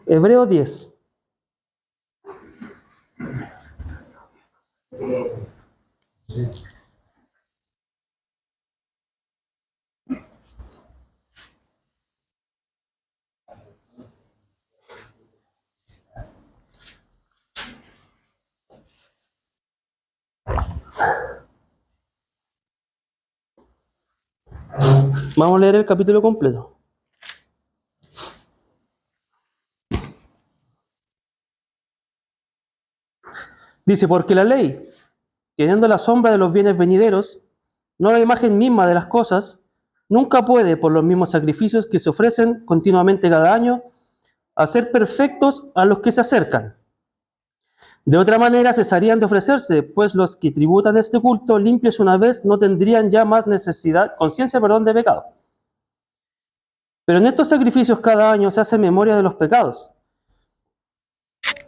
Hebreo 10. Vamos a leer el capítulo completo. Dice, porque la ley, teniendo la sombra de los bienes venideros, no la imagen misma de las cosas, nunca puede, por los mismos sacrificios que se ofrecen continuamente cada año, hacer perfectos a los que se acercan. De otra manera cesarían de ofrecerse, pues los que tributan este culto limpios una vez no tendrían ya más conciencia de pecado. Pero en estos sacrificios cada año se hace memoria de los pecados,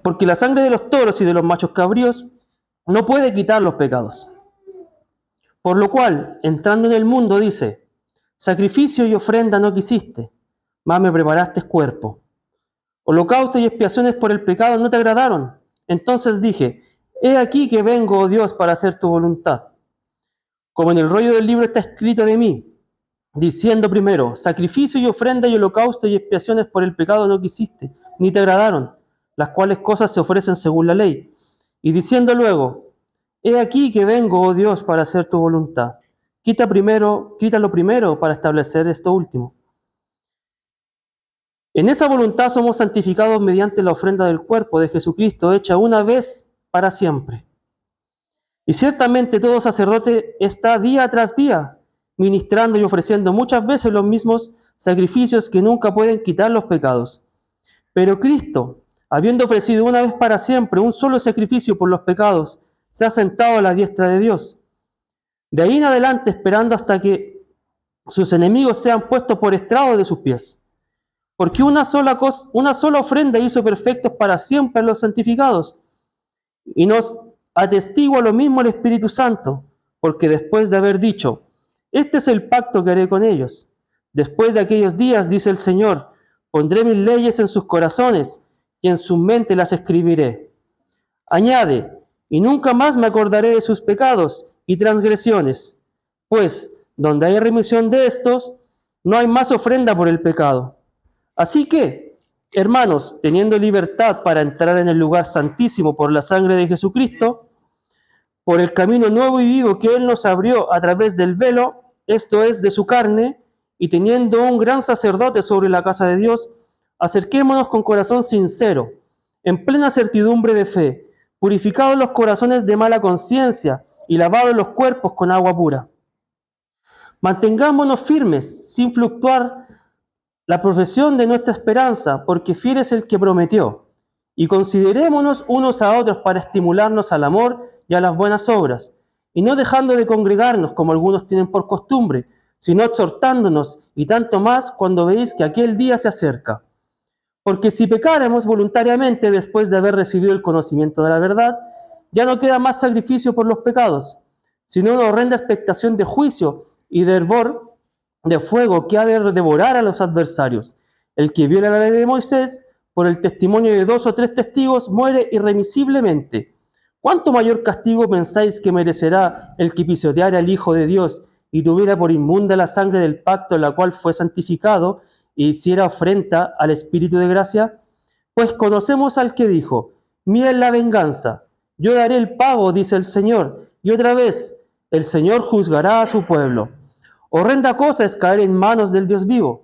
porque la sangre de los toros y de los machos cabríos no puede quitar los pecados. Por lo cual, entrando en el mundo, dice, sacrificio y ofrenda no quisiste, mas me preparaste cuerpo. Holocausto y expiaciones por el pecado no te agradaron. Entonces dije, he aquí que vengo, oh Dios, para hacer tu voluntad. Como en el rollo del libro está escrito de mí, diciendo primero, sacrificio y ofrenda y holocausto y expiaciones por el pecado no quisiste, ni te agradaron, las cuales cosas se ofrecen según la ley. Y diciendo luego, he aquí que vengo, oh Dios, para hacer tu voluntad. Quítalo primero para establecer esto último. En esa voluntad somos santificados mediante la ofrenda del cuerpo de Jesucristo, hecha una vez para siempre. Y ciertamente todo sacerdote está día tras día ministrando y ofreciendo muchas veces los mismos sacrificios que nunca pueden quitar los pecados. Pero Cristo, habiendo ofrecido una vez para siempre un solo sacrificio por los pecados, se ha sentado a la diestra de Dios. De ahí en adelante esperando hasta que sus enemigos sean puestos por estrado de sus pies. Porque una sola ofrenda hizo perfectos para siempre a los santificados. Y nos atestigua lo mismo el Espíritu Santo, porque después de haber dicho, este es el pacto que haré con ellos. Después de aquellos días, dice el Señor, pondré mis leyes en sus corazones y en su mente las escribiré. Añade, y nunca más me acordaré de sus pecados y transgresiones, pues donde hay remisión de estos, no hay más ofrenda por el pecado. Así que, hermanos, teniendo libertad para entrar en el lugar santísimo por la sangre de Jesucristo, por el camino nuevo y vivo que Él nos abrió a través del velo, esto es, de su carne, y teniendo un gran sacerdote sobre la casa de Dios, acerquémonos con corazón sincero, en plena certidumbre de fe, purificados los corazones de mala conciencia y lavados los cuerpos con agua pura. Mantengámonos firmes, sin fluctuar, la profesión de nuestra esperanza, porque fiel es el que prometió. Y considerémonos unos a otros para estimularnos al amor y a las buenas obras, y no dejando de congregarnos como algunos tienen por costumbre, sino exhortándonos, y tanto más cuando veis que aquel día se acerca. Porque si pecáramos voluntariamente después de haber recibido el conocimiento de la verdad, ya no queda más sacrificio por los pecados, sino una horrenda expectación de juicio y de hervor de fuego que ha de devorar a los adversarios. El que viola la ley de Moisés, por el testimonio de 2 o 3 testigos, muere irremisiblemente. ¿Cuánto mayor castigo pensáis que merecerá el que pisoteara al Hijo de Dios y tuviera por inmunda la sangre del pacto en la cual fue santificado e hiciera ofrenda al Espíritu de gracia? Pues conocemos al que dijo, mía es la venganza, yo daré el pago, dice el Señor, y otra vez, el Señor juzgará a su pueblo. Horrenda cosa es caer en manos del Dios vivo.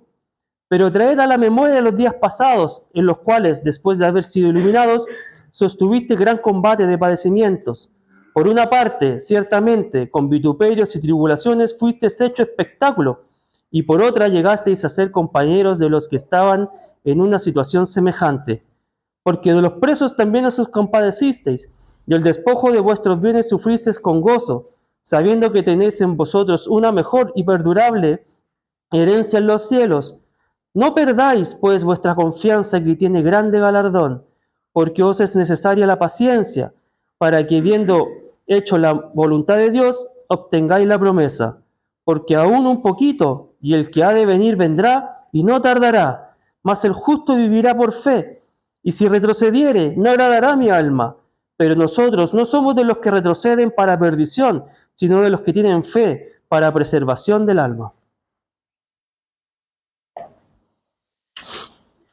Pero traed a la memoria los días pasados, en los cuales, después de haber sido iluminados, sostuviste gran combate de padecimientos. Por una parte, ciertamente, con vituperios y tribulaciones fuisteis hecho espectáculo, y por otra llegasteis a ser compañeros de los que estaban en una situación semejante. Porque de los presos también os compadecisteis, y el despojo de vuestros bienes sufristeis con gozo, sabiendo que tenéis en vosotros una mejor y perdurable herencia en los cielos. No perdáis, pues, vuestra confianza, que tiene grande galardón, porque os es necesaria la paciencia, para que, viendo hecho la voluntad de Dios, obtengáis la promesa. Porque aún un poquito, y el que ha de venir vendrá, y no tardará, mas el justo vivirá por fe. Y si retrocediere, no agradará a mi alma. Pero nosotros no somos de los que retroceden para perdición, sino de los que tienen fe para preservación del alma.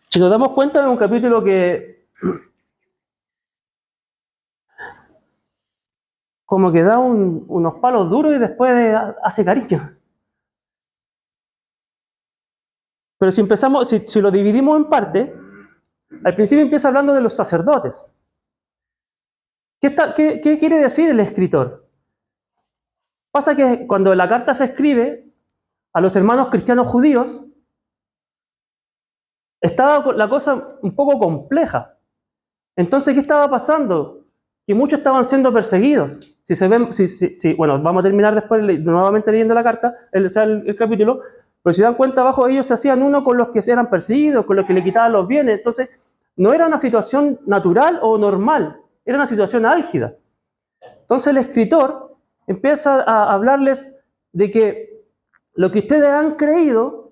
Si nos damos cuenta, es un capítulo que como que da unos palos duros y después hace cariño. Pero si empezamos, si lo dividimos en parte, al principio empieza hablando de los sacerdotes. ¿Qué quiere decir el escritor? Pasa que cuando la carta se escribe a los hermanos cristianos judíos, estaba la cosa un poco compleja. Entonces, ¿qué estaba pasando? Que muchos estaban siendo perseguidos. Bueno, vamos a terminar después nuevamente leyendo la carta, el capítulo, pero si dan cuenta, abajo ellos se hacían uno con los que eran perseguidos, con los que le quitaban los bienes. Entonces, no era una situación natural o normal, era una situación álgida. Entonces el escritor empieza a hablarles de que lo que ustedes han creído,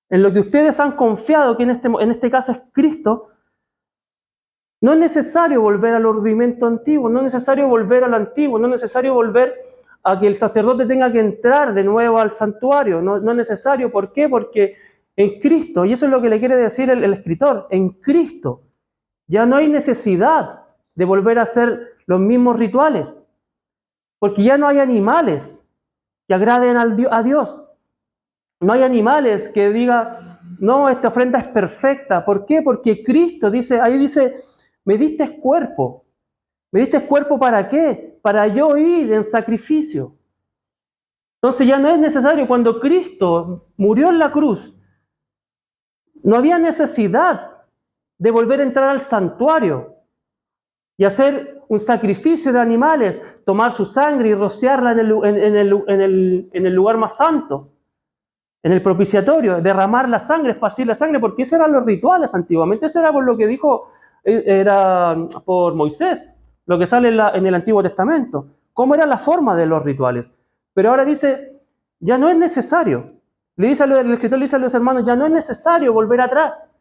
en lo que ustedes han confiado, que en este caso es Cristo, no es necesario volver al rudimento antiguo, no es necesario volver al antiguo, no es necesario volver a que el sacerdote tenga que entrar de nuevo al santuario, no es necesario. ¿Por qué? Porque en Cristo, y eso es lo que le quiere decir el escritor, en Cristo ya no hay necesidad de volver a hacer los mismos rituales, porque ya no hay animales que agraden a Dios. No hay animales que digan, no, esta ofrenda es perfecta. ¿Por qué? Porque Cristo ahí dice, me diste cuerpo. ¿Me diste cuerpo para qué? Para yo ir en sacrificio. Entonces ya no es necesario. Cuando Cristo murió en la cruz, no había necesidad de volver a entrar al santuario y hacer un sacrificio de animales, tomar su sangre y rociarla en el lugar más santo, en el propiciatorio, derramar la sangre, esparcir la sangre, porque esos eran los rituales antiguamente. Eso era por lo que dijo, era por Moisés, lo que sale en el Antiguo Testamento, cómo era la forma de los rituales. Pero ahora dice, ya no es necesario. El escritor le dice a los hermanos, ya no es necesario volver atrás.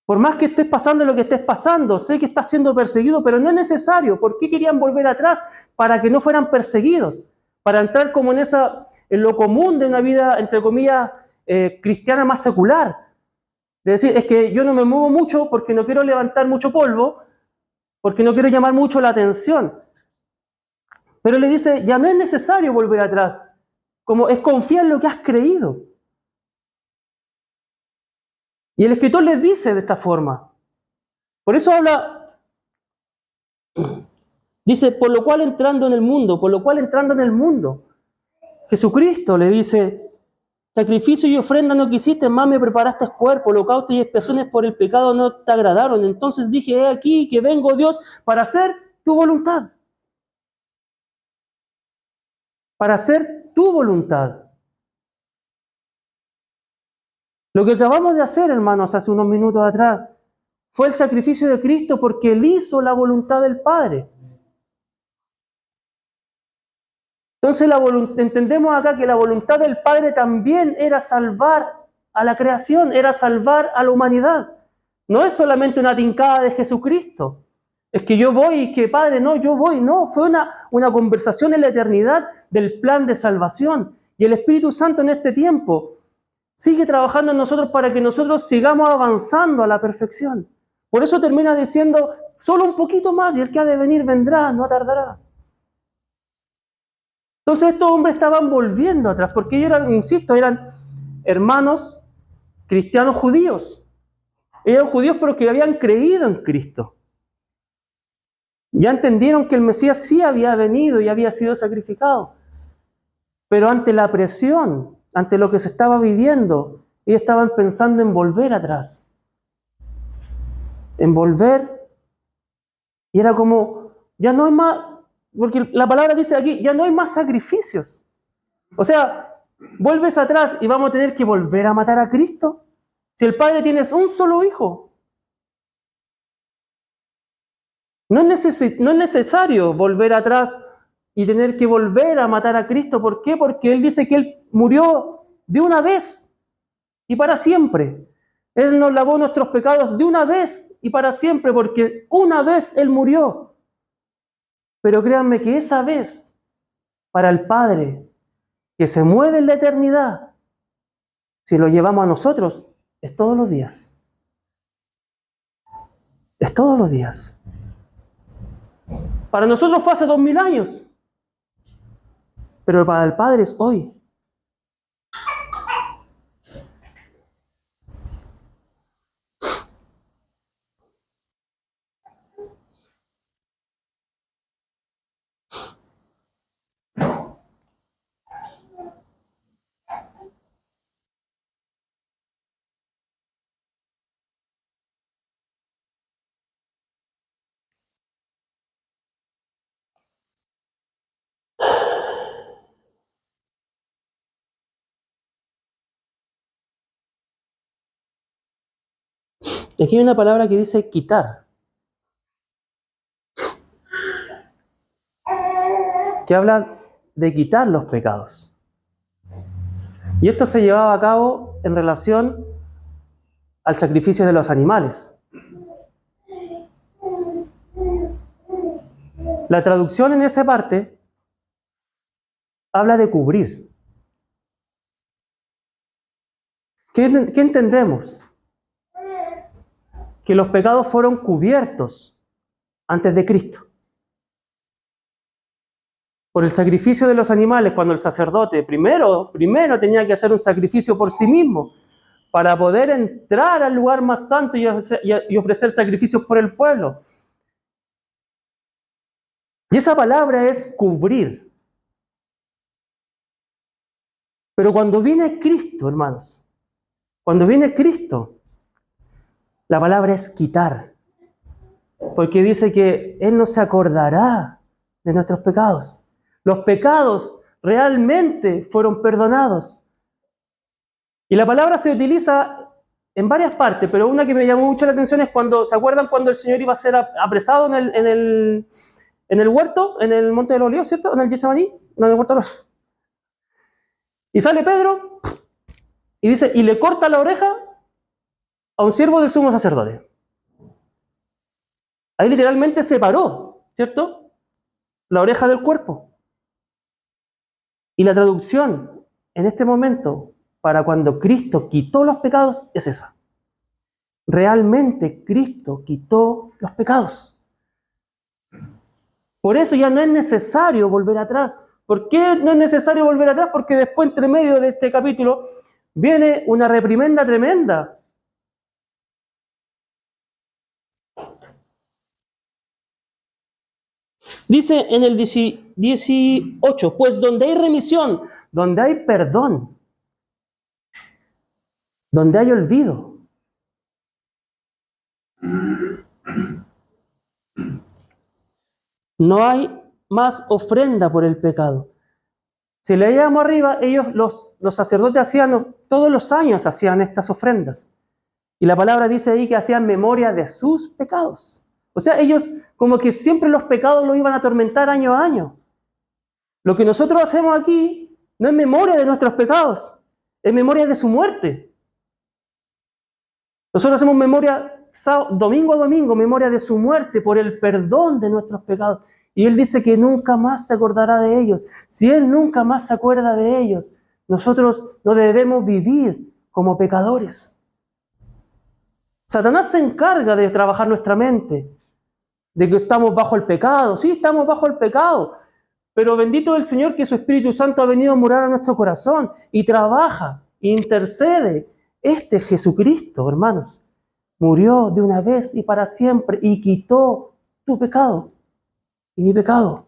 Por más que estés pasando lo que estés pasando, sé que estás siendo perseguido, pero no es necesario. ¿Por qué querían volver atrás? Para que no fueran perseguidos, para entrar como en lo común de una vida, entre comillas, cristiana más secular. Es decir, es que yo no me muevo mucho porque no quiero levantar mucho polvo, porque no quiero llamar mucho la atención. Pero le dice, ya no es necesario volver atrás, como es confiar en lo que has creído. Y el escritor les dice de esta forma. Por eso habla, dice, por lo cual entrando en el mundo, Jesucristo le dice, sacrificio y ofrenda no quisiste, más me preparaste cuerpo, holocausto y expiaciones por el pecado no te agradaron. Entonces dije, he aquí que vengo, Dios, para hacer tu voluntad. Para hacer tu voluntad. Lo que acabamos de hacer, hermanos, hace unos minutos atrás, fue el sacrificio de Cristo porque Él hizo la voluntad del Padre. Entonces entendemos acá que la voluntad del Padre también era salvar a la creación, era salvar a la humanidad. No es solamente una tincada de Jesucristo. Es que yo voy y que Padre, no, yo voy. No, fue una conversación en la eternidad del plan de salvación. Y el Espíritu Santo en este tiempo sigue trabajando en nosotros para que nosotros sigamos avanzando a la perfección. Por eso termina diciendo, solo un poquito más y el que ha de venir vendrá, no tardará. Entonces estos hombres estaban volviendo atrás, porque ellos eran hermanos cristianos judíos. Eran judíos pero que habían creído en Cristo. Ya entendieron que el Mesías sí había venido y había sido sacrificado. Pero ante la presión, ante lo que se estaba viviendo, ellos estaban pensando en volver atrás. En volver. Y era como, ya no hay más, porque la palabra dice aquí, ya no hay más sacrificios. O sea, vuelves atrás y vamos a tener que volver a matar a Cristo. Si el Padre tiene un solo hijo. No es necesario volver atrás y tener que volver a matar a Cristo. ¿Por qué? Porque Él dice que Él murió de una vez y para siempre. Él nos lavó nuestros pecados de una vez y para siempre, porque una vez Él murió. Pero créanme que esa vez, para el Padre, que se mueve en la eternidad, si lo llevamos a nosotros, es todos los días. Es todos los días. Para nosotros fue hace 2000 años, pero para el Padre es hoy. Y aquí hay una palabra que dice quitar, que habla de quitar los pecados. Y esto se llevaba a cabo en relación al sacrificio de los animales. La traducción en esa parte habla de cubrir. ¿Qué entendemos? Que los pecados fueron cubiertos antes de Cristo. Por el sacrificio de los animales, cuando el sacerdote primero tenía que hacer un sacrificio por sí mismo para poder entrar al lugar más santo y ofrecer sacrificios por el pueblo. Y esa palabra es cubrir. Pero cuando viene Cristo, hermanos, cuando viene Cristo, la palabra es quitar. Porque dice que Él no se acordará de nuestros pecados. Los pecados realmente fueron perdonados. Y la palabra se utiliza en varias partes, pero una que me llamó mucho la atención es cuando, ¿se acuerdan cuando el Señor iba a ser apresado en el huerto, en el Monte de los Olivos, ¿cierto? En el Getsemaní, no, en el huerto de los... Y sale Pedro y dice, y le corta la oreja a un siervo del sumo sacerdote. Ahí literalmente separó, ¿cierto? La oreja del cuerpo. Y la traducción en este momento, para cuando Cristo quitó los pecados, es esa. Realmente Cristo quitó los pecados. Por eso ya no es necesario volver atrás. ¿Por qué no es necesario volver atrás? Porque después, entre medio de este capítulo, viene una reprimenda tremenda. Dice en el 18, pues donde hay remisión, donde hay perdón, donde hay olvido. No hay más ofrenda por el pecado. Si leíamos arriba, ellos, los sacerdotes hacían, todos los años hacían estas ofrendas. Y la palabra dice ahí que hacían memoria de sus pecados. O sea, ellos como que siempre los pecados los iban a atormentar año a año. Lo que nosotros hacemos aquí no es memoria de nuestros pecados, es memoria de su muerte. Nosotros hacemos memoria domingo a domingo, memoria de su muerte por el perdón de nuestros pecados. Y Él dice que nunca más se acordará de ellos. Si Él nunca más se acuerda de ellos, nosotros no debemos vivir como pecadores. Satanás se encarga de trabajar nuestra mente, de que estamos bajo el pecado. Sí, estamos bajo el pecado, pero bendito el Señor que su Espíritu Santo ha venido a morar a nuestro corazón y trabaja, intercede. Este Jesucristo, hermanos, murió de una vez y para siempre y quitó tu pecado y mi pecado.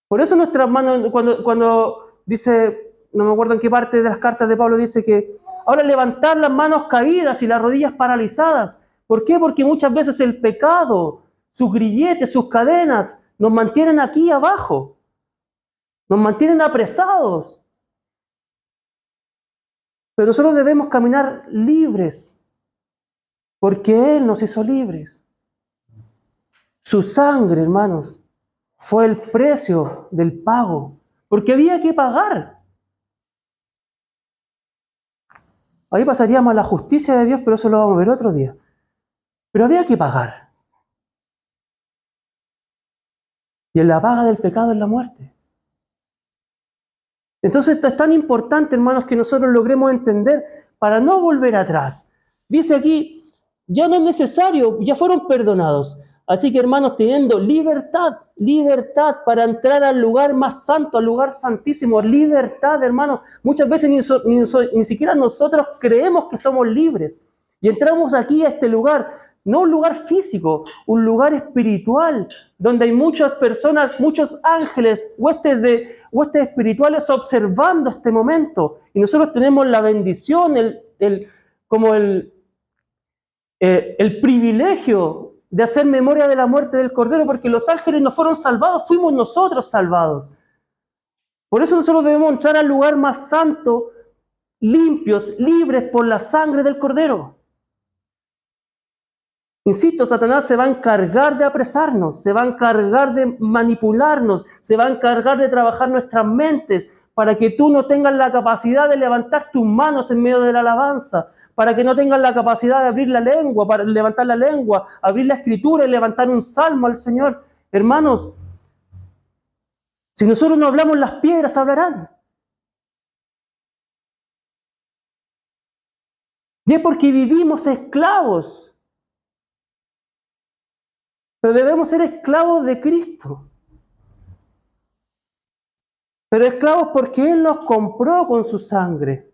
Por eso nuestras manos, cuando dice, no me acuerdo en qué parte de las cartas de Pablo dice que ahora levantar las manos caídas y las rodillas paralizadas. ¿Por qué? Porque muchas veces el pecado, sus grilletes, sus cadenas, nos mantienen aquí abajo. Nos mantienen apresados. Pero nosotros debemos caminar libres, porque Él nos hizo libres. Su sangre, hermanos, fue el precio del pago, porque había que pagar. Ahí pasaríamos a la justicia de Dios, pero eso lo vamos a ver otro día. Pero había que pagar. Y en la paga del pecado es la muerte. Entonces esto es tan importante, hermanos, que nosotros logremos entender para no volver atrás. Dice aquí, ya no es necesario, ya fueron perdonados. Así que, hermanos, teniendo libertad para entrar al lugar más santo, al lugar santísimo, libertad, hermanos. Muchas veces ni siquiera nosotros creemos que somos libres. Y entramos aquí a este lugar, no un lugar físico, un lugar espiritual, donde hay muchas personas, muchos ángeles, huestes espirituales observando este momento. Y nosotros tenemos la bendición, el privilegio de hacer memoria de la muerte del Cordero, porque los ángeles no fueron salvados, fuimos nosotros salvados. Por eso nosotros debemos entrar al lugar más santo, limpios, libres por la sangre del Cordero. Insisto, Satanás se va a encargar de apresarnos, se va a encargar de manipularnos, se va a encargar de trabajar nuestras mentes para que tú no tengas la capacidad de levantar tus manos en medio de la alabanza, para que no tengas la capacidad de abrir la lengua, para levantar la lengua, abrir la escritura y levantar un salmo al Señor. Hermanos, si nosotros no hablamos, las piedras hablarán. Y es porque vivimos esclavos. Pero debemos ser esclavos de Cristo. Pero esclavos porque Él nos compró con su sangre.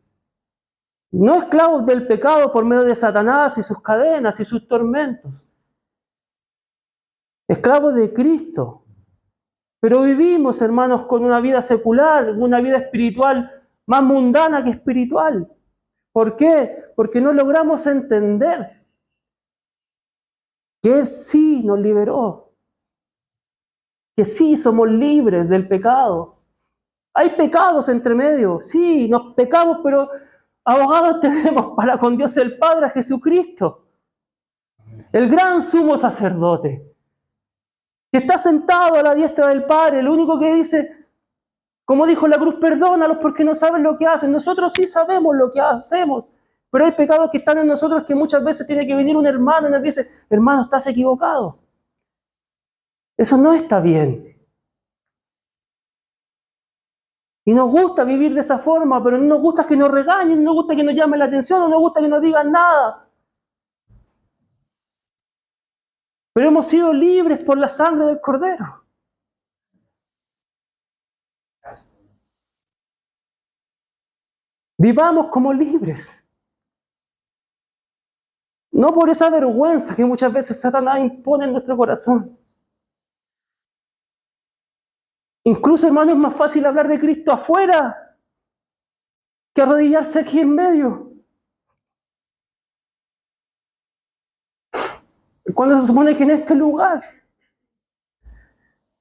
No esclavos del pecado por medio de Satanás y sus cadenas y sus tormentos. Esclavos de Cristo. Pero vivimos, hermanos, con una vida secular, una vida espiritual más mundana que espiritual. ¿Por qué? Porque no logramos entender que Él sí nos liberó. Que sí somos libres del pecado. Hay pecados entre medio, sí, nos pecamos, pero abogados tenemos para con Dios el Padre, a Jesucristo, el gran sumo sacerdote, que está sentado a la diestra del Padre, el único que dice, como dijo la cruz, perdónalos porque no saben lo que hacen. Nosotros sí sabemos lo que hacemos, pero hay pecados que están en nosotros que muchas veces tiene que venir un hermano y nos dice, hermano, estás equivocado. Eso no está bien. Y nos gusta vivir de esa forma, pero no nos gusta que nos regañen, no nos gusta que nos llamen la atención, no nos gusta que nos digan nada. Pero hemos sido libres por la sangre del Cordero. Vivamos como libres. No por esa vergüenza que muchas veces Satanás impone en nuestro corazón. Incluso, hermano, es más fácil hablar de Cristo afuera que arrodillarse aquí en medio. Cuando se supone que en este lugar,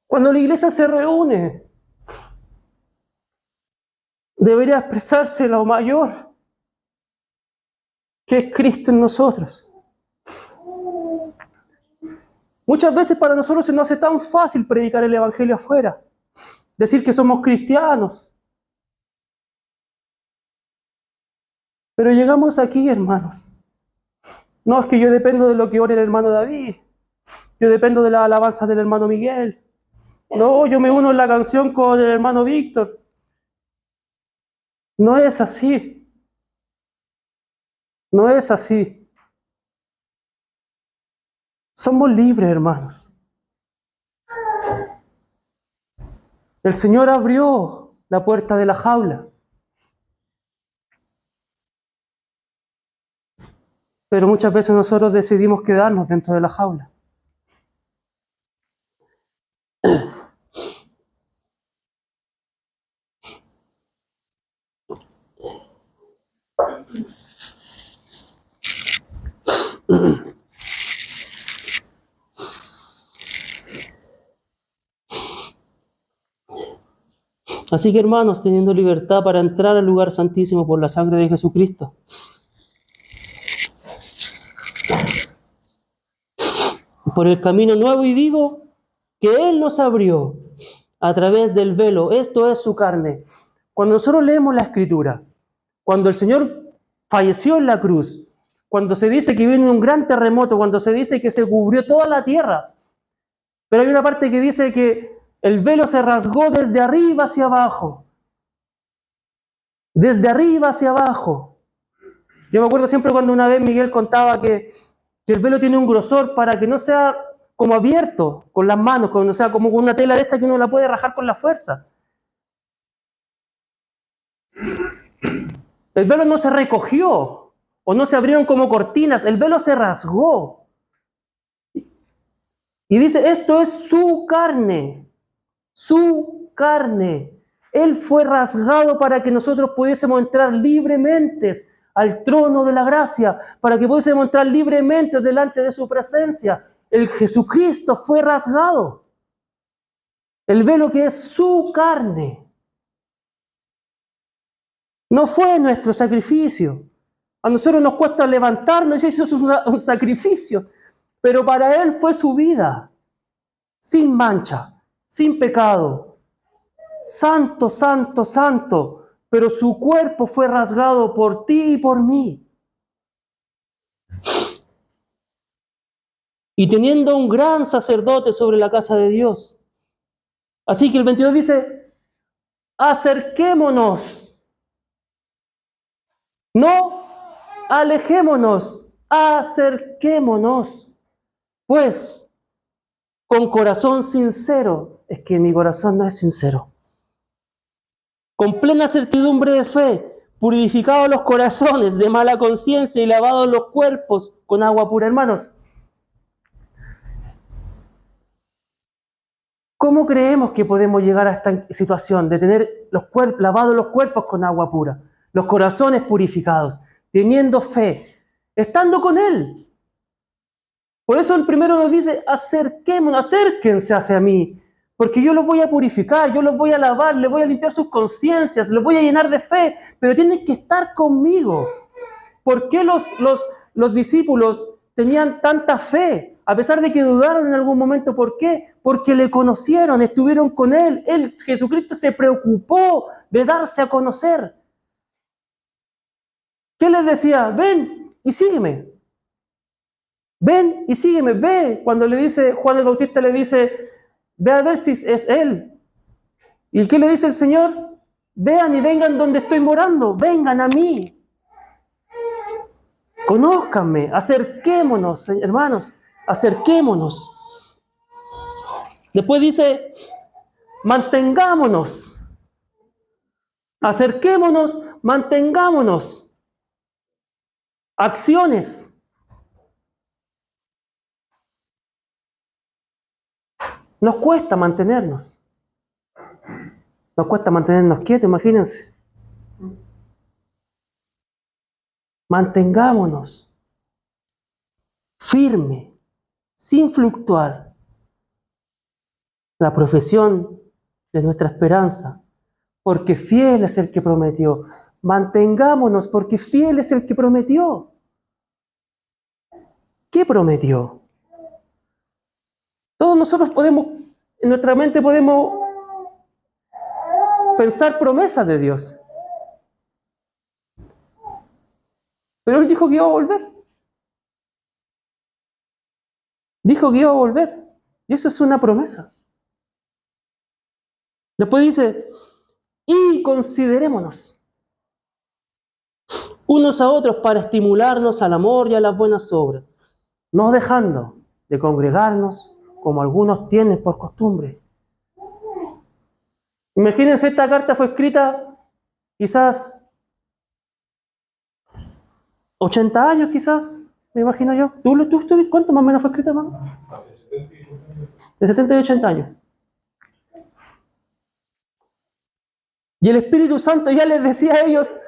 cuando la iglesia se reúne, debería expresarse lo mayor, que es Cristo en nosotros. Muchas veces para nosotros se nos hace tan fácil predicar el Evangelio afuera, decir que somos cristianos. Pero llegamos aquí, hermanos. No, es que yo dependo de lo que ora el hermano David. Yo dependo de la alabanza del hermano Miguel. No, yo me uno en la canción con el hermano Víctor. No es así. No es así. Somos libres, hermanos. El Señor abrió la puerta de la jaula. Pero muchas veces nosotros decidimos quedarnos dentro de la jaula. Así que, hermanos, teniendo libertad para entrar al lugar santísimo por la sangre de Jesucristo, por el camino nuevo y vivo que Él nos abrió a través del velo, esto es su carne. Cuando nosotros leemos la Escritura, cuando el Señor falleció en la cruz, cuando se dice que viene un gran terremoto, cuando se dice que se cubrió toda la tierra. Pero hay una parte que dice que el velo se rasgó desde arriba hacia abajo. Desde arriba hacia abajo. Yo me acuerdo siempre cuando una vez Miguel contaba que el velo tiene un grosor para que no sea como abierto con las manos, o sea, como con una tela de esta que uno la puede rajar con la fuerza. El velo no se recogió o no se abrieron como cortinas, el velo se rasgó. Y dice, esto es su carne, su carne. Él fue rasgado para que nosotros pudiésemos entrar libremente al trono de la gracia, para que pudiésemos entrar libremente delante de su presencia. El Jesucristo fue rasgado. El velo que es su carne. No fue nuestro sacrificio. A nosotros nos cuesta levantarnos y eso es un sacrificio. Pero para Él fue su vida. Sin mancha, sin pecado. Santo, santo, santo. Pero su cuerpo fue rasgado por ti y por mí. Y teniendo un gran sacerdote sobre la casa de Dios. Así que el 22 dice, acerquémonos. No alejémonos, acerquémonos. Pues, con corazón sincero, es que mi corazón no es sincero. Con plena certidumbre de fe, purificados los corazones de mala conciencia y lavados los cuerpos con agua pura. Hermanos, ¿cómo creemos que podemos llegar a esta situación de tener lavados los cuerpos con agua pura? Los corazones purificados, teniendo fe, estando con Él. Por eso el primero nos dice, acerquémonos, acérquense hacia mí, porque yo los voy a purificar, yo los voy a lavar, les voy a limpiar sus conciencias, los voy a llenar de fe, pero tienen que estar conmigo. ¿Por qué los discípulos tenían tanta fe? A pesar de que dudaron en algún momento, ¿por qué? Porque le conocieron, estuvieron con Él. Jesucristo se preocupó de darse a conocer. ¿Qué les decía? Ven y sígueme. Ven y sígueme, ve. Cuando le dice, Juan el Bautista le dice, ve a ver si es Él. ¿Y qué le dice el Señor? Vean y vengan donde estoy morando, vengan a mí. Conózcanme, acerquémonos, hermanos, acerquémonos. Después dice, mantengámonos. Acerquémonos, mantengámonos. Acciones. Nos cuesta mantenernos. Nos cuesta mantenernos quietos, imagínense. Mantengámonos firme, sin fluctuar. La profesión de nuestra esperanza, porque fiel es el que prometió. Mantengámonos, porque fiel es el que prometió. ¿Qué prometió? Todos nosotros podemos, en nuestra mente podemos pensar promesas de Dios. Pero Él dijo que iba a volver. Dijo que iba a volver. Y eso es una promesa. Después dice, y considerémonos unos a otros para estimularnos al amor y a las buenas obras, no dejando de congregarnos como algunos tienen por costumbre. Imagínense, esta carta fue escrita quizás 80 años, quizás, me imagino yo. ¿Tú cuánto más o menos fue escrita, hermano? De 70 y 80 años. Y el Espíritu Santo ya les decía a ellos,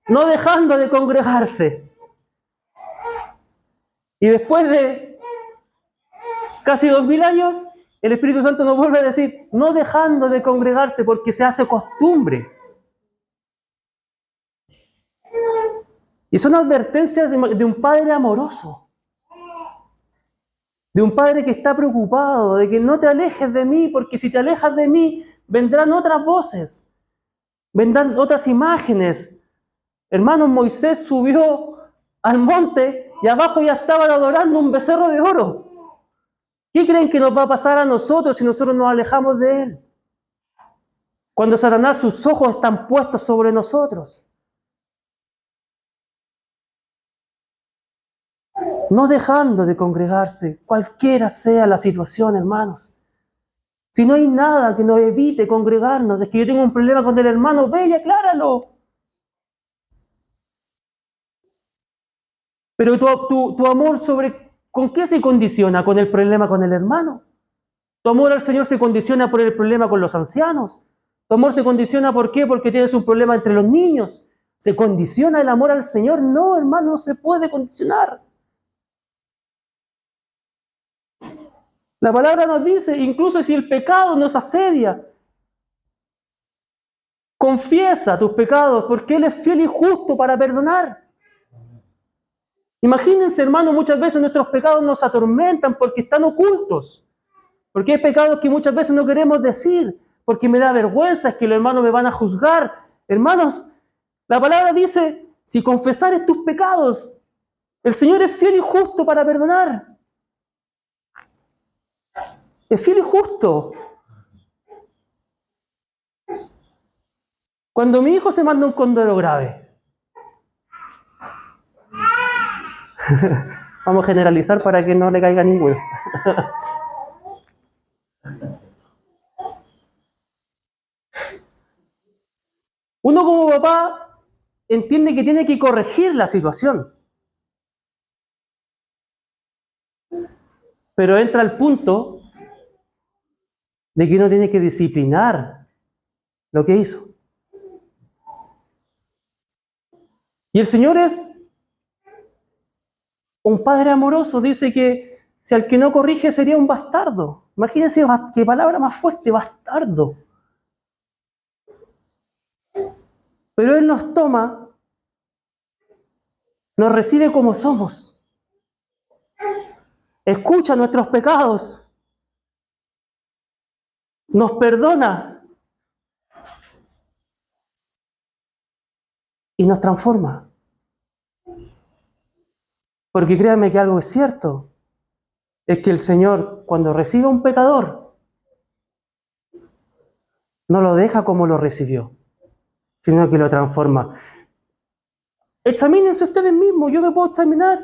no dejando de congregarse. Y después de casi 2000 años, el Espíritu Santo nos vuelve a decir, no dejando de congregarse porque se hace costumbre. Y son advertencias de un Padre amoroso. De un Padre que está preocupado, de que no te alejes de mí, porque si te alejas de mí, vendrán otras voces, vendrán otras imágenes, Hermanos, Moisés subió al monte y abajo ya estaban adorando un becerro de oro. ¿Qué creen que nos va a pasar a nosotros si nosotros nos alejamos de Él? Cuando Satanás, sus ojos están puestos sobre nosotros. No dejando de congregarse, cualquiera sea la situación, hermanos. Si no hay nada que nos evite congregarnos, es que yo tengo un problema con el hermano, ve y acláralo. Pero tu amor ¿con qué se condiciona? ¿Con el problema con el hermano? Tu amor al Señor se condiciona por el problema con los ancianos. Tu amor se condiciona ¿por qué? Porque tienes un problema entre los niños. ¿Se condiciona el amor al Señor? No, hermano, no se puede condicionar. La palabra nos dice, incluso si el pecado nos asedia, confiesa tus pecados, porque Él es fiel y justo para perdonar. Imagínense, hermano, muchas veces nuestros pecados nos atormentan porque están ocultos. Porque hay pecados que muchas veces no queremos decir, porque me da vergüenza, es que los hermanos me van a juzgar. Hermanos, la palabra dice, si confesares tus pecados, el Señor es fiel y justo para perdonar. Es fiel y justo. Cuando mi hijo se manda un condoro grave, vamos a generalizar para que no le caiga ninguno. Uno como papá entiende que tiene que corregir la situación. Pero entra al punto de que uno tiene que disciplinar lo que hizo. Y el Señor es un padre amoroso, dice que si al que no corrige sería un bastardo. Imagínense qué palabra más fuerte, bastardo. Pero Él nos toma, nos recibe como somos. Escucha nuestros pecados. Nos perdona. Y nos transforma. Porque créanme que algo es cierto. Es que el Señor, cuando recibe a un pecador, no lo deja como lo recibió, sino que lo transforma. Examínense ustedes mismos, yo me puedo examinar.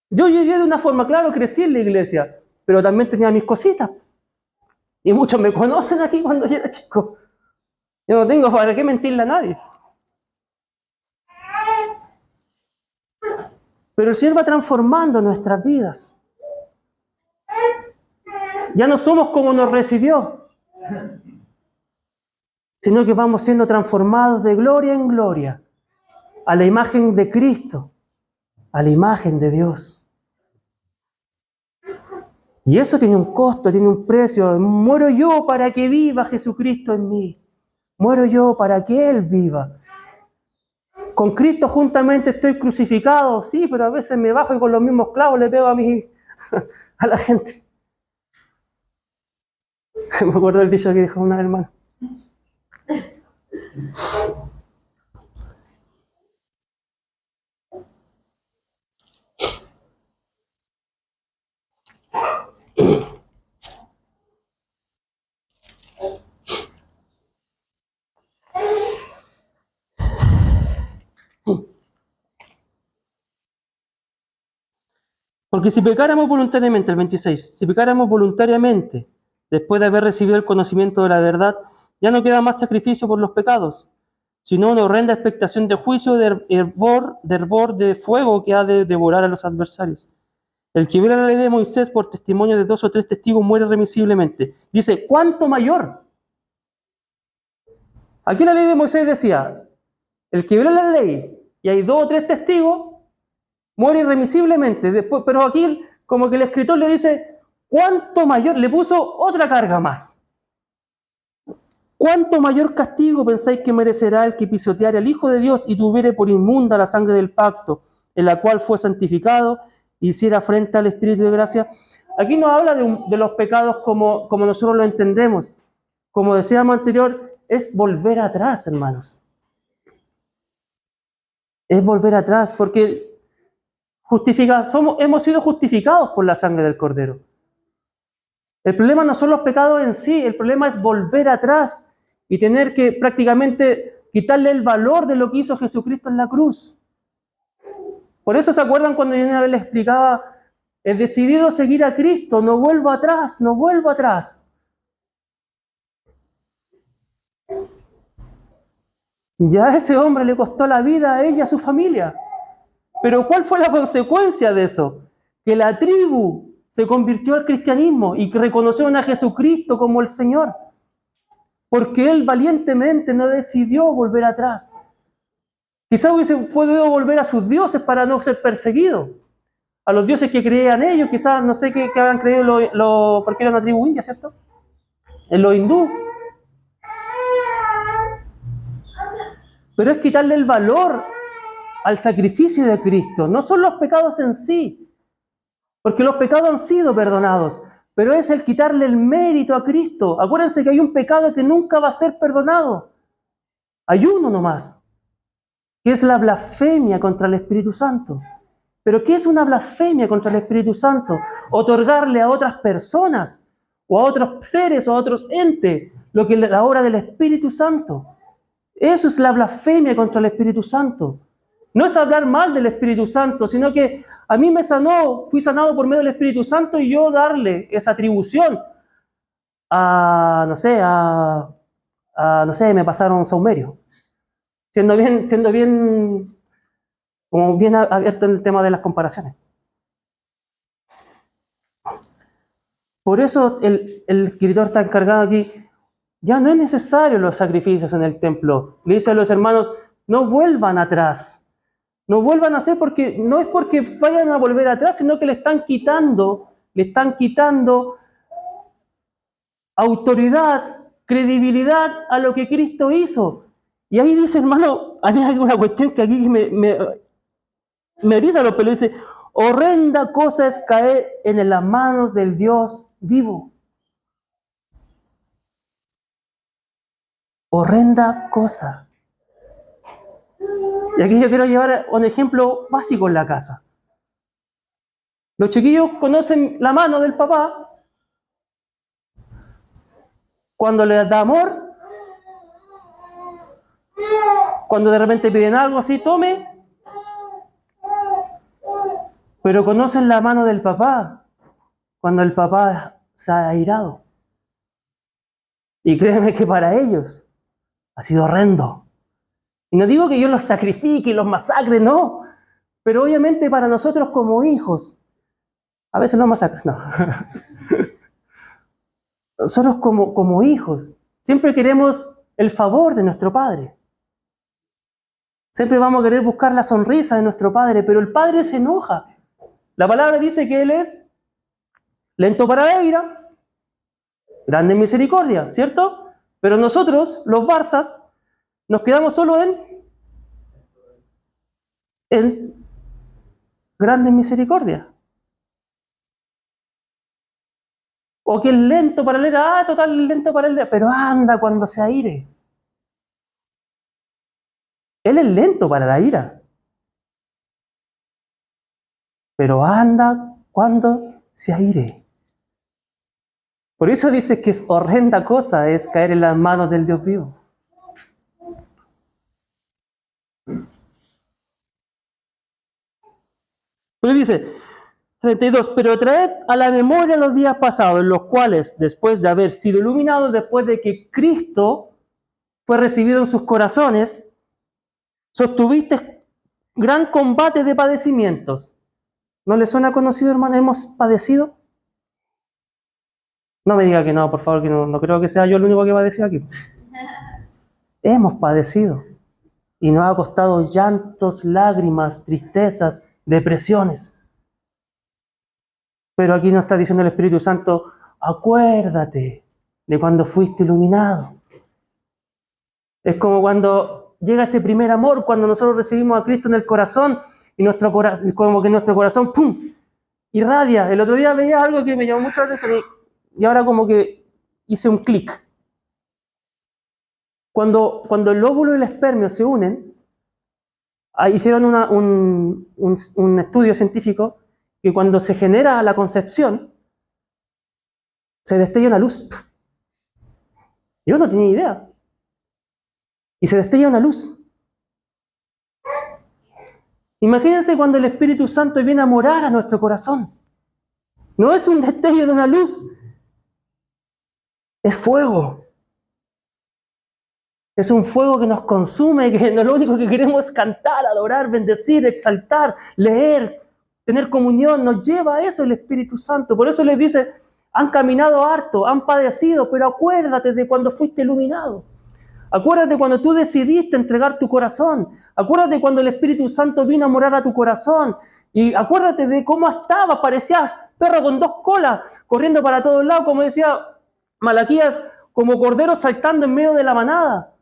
Yo llegué de una forma, claro, crecí en la iglesia, pero también tenía mis cositas. Y muchos me conocen aquí cuando yo era chico. Yo no tengo para qué mentirle a nadie. Pero el Señor va transformando nuestras vidas. Ya no somos como nos recibió, sino que vamos siendo transformados de gloria en gloria a la imagen de Cristo, a la imagen de Dios. Y eso tiene un costo, tiene un precio. Muero yo para que viva Jesucristo en mí. Muero yo para que Él viva. Con Cristo juntamente estoy crucificado, sí, pero a veces me bajo y con los mismos clavos le pego a la gente. Me acuerdo del dicho que dijo una hermana. Porque si pecáramos voluntariamente, el 26, si pecáramos voluntariamente, después de haber recibido el conocimiento de la verdad, ya no queda más sacrificio por los pecados, sino una horrenda expectación de juicio, de hervor de fuego que ha de devorar a los adversarios. El que viola la ley de Moisés por testimonio de 2 o 3 testigos muere remisiblemente. Dice, ¿cuánto mayor? Aquí la ley de Moisés decía, el que viola la ley y hay 2 o 3 testigos, muere irremisiblemente. Después, pero aquí como que el escritor le dice, ¿cuánto mayor? Le puso otra carga más. ¿Cuánto mayor castigo pensáis que merecerá el que pisoteare al Hijo de Dios y tuviere por inmunda la sangre del pacto, en la cual fue santificado, e hiciera frente al Espíritu de gracia? Aquí no habla de los pecados como nosotros lo entendemos. Como decíamos anterior, es volver atrás, hermanos. es volver atrás, porque hemos sido justificados por la sangre del Cordero. El problema no son los pecados en sí, el problema es volver atrás y tener que prácticamente quitarle el valor de lo que hizo Jesucristo en la cruz. Por eso se acuerdan cuando yo una vez les explicaba, he decidido seguir a Cristo, no vuelvo atrás, no vuelvo atrás. Ya a ese hombre le costó la vida a él y a su familia. Pero ¿cuál fue la consecuencia de eso? Que la tribu se convirtió al cristianismo y que reconocieron a Jesucristo como el Señor. Porque él valientemente no decidió volver atrás. Quizás hubiese podido volver a sus dioses para no ser perseguido. A los dioses que creían ellos, quizás no sé qué habían creído porque era una tribu india, ¿cierto? En los hindú. Pero es quitarle el valor al sacrificio de Cristo. No son los pecados en sí, porque los pecados han sido perdonados, pero es el quitarle el mérito a Cristo. Acuérdense que hay un pecado que nunca va a ser perdonado. Hay uno nomás, que es la blasfemia contra el Espíritu Santo. ¿Pero qué es una blasfemia contra el Espíritu Santo? Otorgarle a otras personas, o a otros seres, o a otros entes, lo que es la obra del Espíritu Santo. Eso es la blasfemia contra el Espíritu Santo. No es hablar mal del Espíritu Santo, sino que a mí me sanó, fui sanado por medio del Espíritu Santo y yo darle esa atribución no sé, me pasaron saumerio. Siendo bien, como bien abierto en el tema de las comparaciones. Por eso el escritor está encargado aquí, ya no es necesario los sacrificios en el templo. Le dice a los hermanos, no vuelvan atrás. No vuelvan a hacer porque no es porque vayan a volver atrás, sino que le están quitando autoridad, credibilidad a lo que Cristo hizo. Y ahí dice, hermano, hay alguna cuestión que aquí me eriza los pelos. Dice, horrenda cosa es caer en las manos del Dios vivo. Horrenda cosa. Y aquí yo quiero llevar un ejemplo básico en la casa. Los chiquillos conocen la mano del papá cuando les da amor, cuando de repente piden algo así, tome, pero conocen la mano del papá cuando el papá se ha airado. Y créeme que para ellos ha sido horrendo. Y no digo que yo los sacrifique y los masacre, no. Pero obviamente para nosotros como hijos, a veces los masacres, no. Nosotros como hijos, siempre queremos el favor de nuestro padre. Siempre vamos a querer buscar la sonrisa de nuestro padre, pero el padre se enoja. La palabra dice que él es lento para la ira, grande en misericordia, ¿cierto? Pero nosotros, los barzas, nos quedamos solo en grande en misericordia. O que es lento para la ira, total, lento para la ira, pero anda cuando se aire. Él es lento para la ira, pero anda cuando se aire. Por eso dice que es horrenda cosa es caer en las manos del Dios vivo. Pues dice, 32, pero traed a la memoria los días pasados, en los cuales, después de haber sido iluminados, después de que Cristo fue recibido en sus corazones, sostuviste gran combate de padecimientos. ¿No les suena conocido, hermano? ¿Hemos padecido? No me diga que no, por favor, que no creo que sea yo el único que padeció aquí. Hemos padecido. Y nos ha costado llantos, lágrimas, tristezas, depresiones. Pero aquí nos está diciendo el Espíritu Santo, acuérdate de cuando fuiste iluminado. Es como cuando llega ese primer amor, cuando nosotros recibimos a Cristo en el corazón y como que nuestro corazón, ¡pum!, irradia. El otro día veía algo que me llamó mucho la atención y ahora como que hice un clic. Cuando el óvulo y el espermio se unen, hicieron un estudio científico que cuando se genera la concepción, se destella una luz. Yo no tenía idea. Y se destella una luz. Imagínense cuando el Espíritu Santo viene a morar a nuestro corazón. No es un destello de una luz, es fuego. Es un fuego que nos consume, que lo único que queremos es cantar, adorar, bendecir, exaltar, leer, tener comunión. Nos lleva a eso el Espíritu Santo. Por eso les dice, han caminado harto, han padecido, pero acuérdate de cuando fuiste iluminado. Acuérdate cuando tú decidiste entregar tu corazón. Acuérdate cuando el Espíritu Santo vino a morar a tu corazón. Y acuérdate de cómo estabas, parecías perro con dos colas, corriendo para todos lados, como decía Malaquías, como cordero saltando en medio de la manada.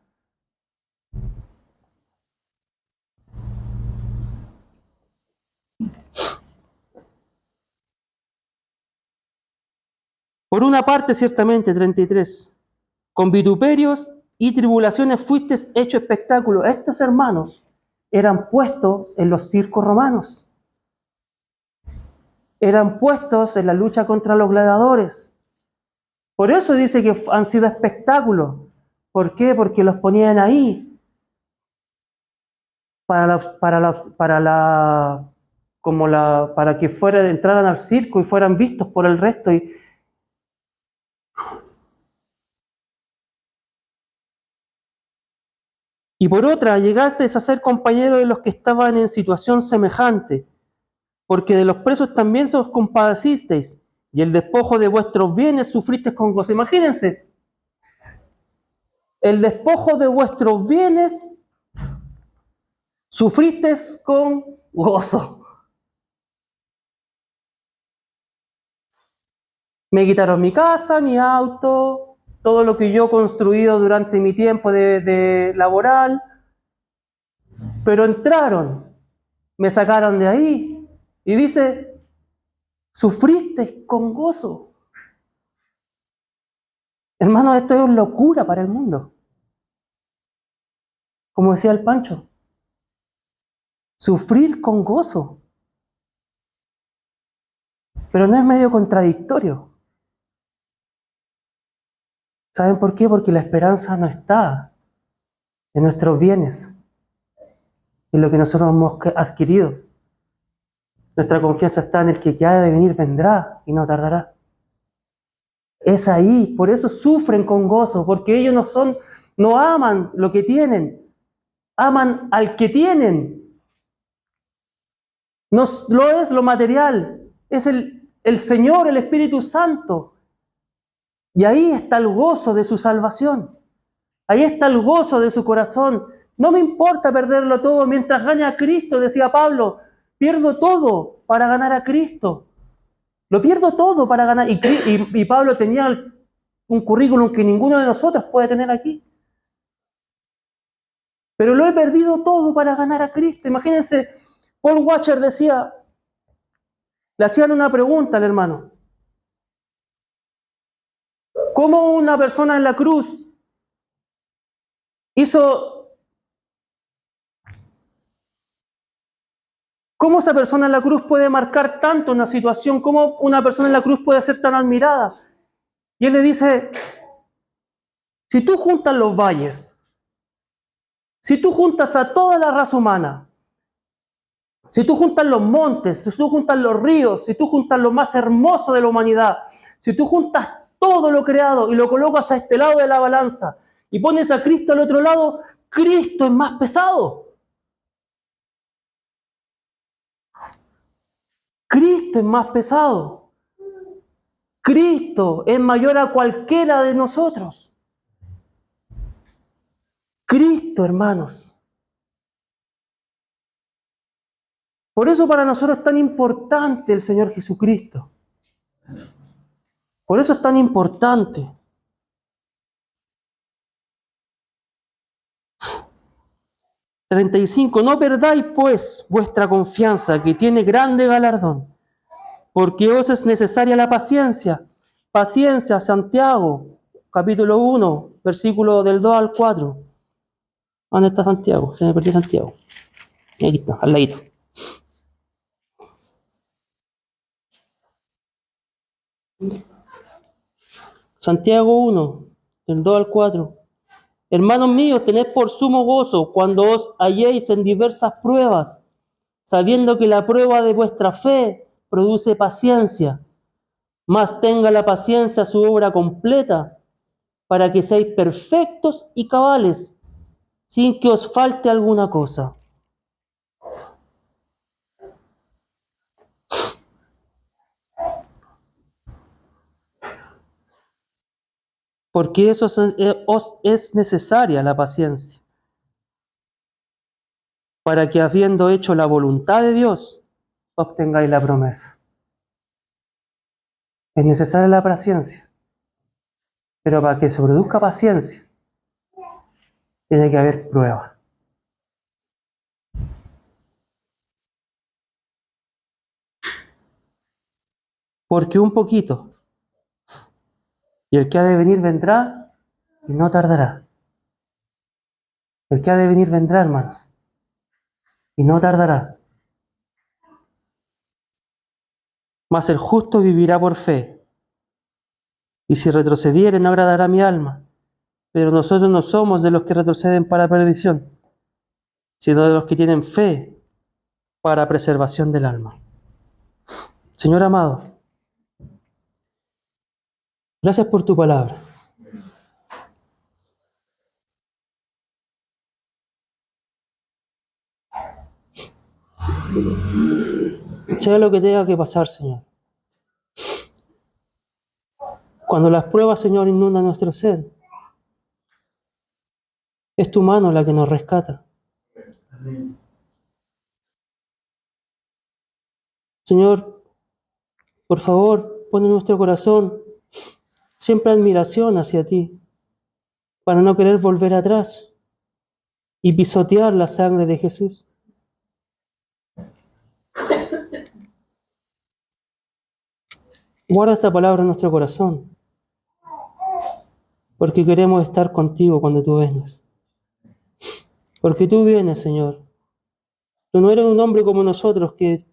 Por una parte, ciertamente, 33, con vituperios y tribulaciones fuiste hecho espectáculo. Estos hermanos eran puestos en los circos romanos. Eran puestos en la lucha contra los gladiadores. Por eso dice que han sido espectáculos. ¿Por qué? Porque los ponían ahí para que entraran al circo y fueran vistos por el resto. Y por otra, llegasteis a ser compañeros de los que estaban en situación semejante, porque de los presos también os compadecisteis, y el despojo de vuestros bienes sufristeis con gozo. Imagínense, el despojo de vuestros bienes sufristeis con gozo. Me quitaron mi casa, mi auto, todo lo que yo he construido durante mi tiempo de laboral, pero entraron, me sacaron de ahí, y dice, sufristeis con gozo. Hermanos, esto es locura para el mundo. Como decía el Pancho, sufrir con gozo. Pero no es medio contradictorio. ¿Saben por qué? Porque la esperanza no está en nuestros bienes, en lo que nosotros hemos adquirido. Nuestra confianza está en el que ha de venir, vendrá y no tardará. Es ahí, por eso sufren con gozo, porque ellos no aman lo que tienen, aman al que tienen. No lo es lo material, es el Señor, el Espíritu Santo. Y ahí está el gozo de su salvación. Ahí está el gozo de su corazón. No me importa perderlo todo mientras gane a Cristo, decía Pablo. Pierdo todo para ganar a Cristo. Lo pierdo todo para ganar. Y Pablo tenía un currículum que ninguno de nosotros puede tener aquí. Pero lo he perdido todo para ganar a Cristo. Imagínense, Paul Washer decía, le hacían una pregunta al hermano. ¿Cómo una persona en la cruz cómo esa persona en la cruz puede marcar tanto una situación? ¿Cómo una persona en la cruz puede ser tan admirada? Y él le dice, si tú juntas los valles, si tú juntas a toda la raza humana, si tú juntas los montes, si tú juntas los ríos, si tú juntas lo más hermoso de la humanidad, si tú juntas todo lo creado y lo colocas a este lado de la balanza y pones a Cristo al otro lado, Cristo es más pesado. Cristo es más pesado. Cristo es mayor a cualquiera de nosotros. Cristo, hermanos. Por eso para nosotros es tan importante el Señor Jesucristo. Por eso es tan importante. ...35... No perdáis pues vuestra confianza, que tiene grande galardón, porque os es necesaria la paciencia. Paciencia, Santiago, capítulo 1, versículo del 2 al 4. ¿Dónde está Santiago? Se me perdió Santiago. Aquí está, al ladito. Santiago 1, del 2 al 4. Hermanos míos, tened por sumo gozo cuando os halléis en diversas pruebas, sabiendo que la prueba de vuestra fe produce paciencia. Mas tenga la paciencia su obra completa, para que seáis perfectos y cabales, sin que os falte alguna cosa. Porque eso os es necesaria la paciencia, para que habiendo hecho la voluntad de Dios, obtengáis la promesa. Es necesaria la paciencia, pero para que se produzca paciencia, tiene que haber prueba. Porque un poquito, y el que ha de venir vendrá y no tardará. El que ha de venir vendrá, hermanos, y no tardará. Mas el justo vivirá por fe, y si retrocediere no agradará a mi alma. Pero nosotros no somos de los que retroceden para perdición, sino de los que tienen fe para preservación del alma. Señor amado, gracias por tu palabra. Sea lo que tenga que pasar, Señor. Cuando las pruebas, Señor, inundan nuestro ser, es tu mano la que nos rescata. Señor, por favor, pon en nuestro corazón siempre admiración hacia ti, para no querer volver atrás y pisotear la sangre de Jesús. Guarda esta palabra en nuestro corazón, porque queremos estar contigo cuando tú vengas. Porque tú vienes, Señor. Tú no eres un hombre como nosotros que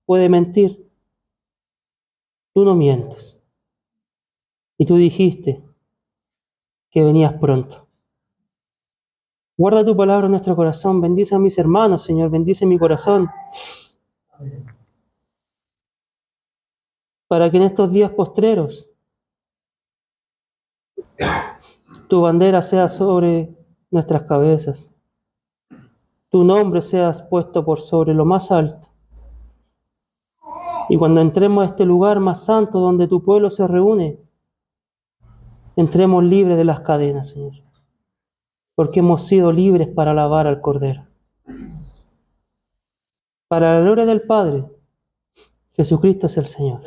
puede mentir. Tú no mientes. Y tú dijiste que venías pronto. Guarda tu palabra en nuestro corazón. Bendice a mis hermanos, Señor. Bendice mi corazón. Para que en estos días postreros tu bandera sea sobre nuestras cabezas. Tu nombre sea puesto por sobre lo más alto. Y cuando entremos a este lugar más santo donde tu pueblo se reúne, entremos libres de las cadenas, Señor. Porque hemos sido libres para alabar al Cordero. Para la gloria del Padre, Jesucristo es el Señor.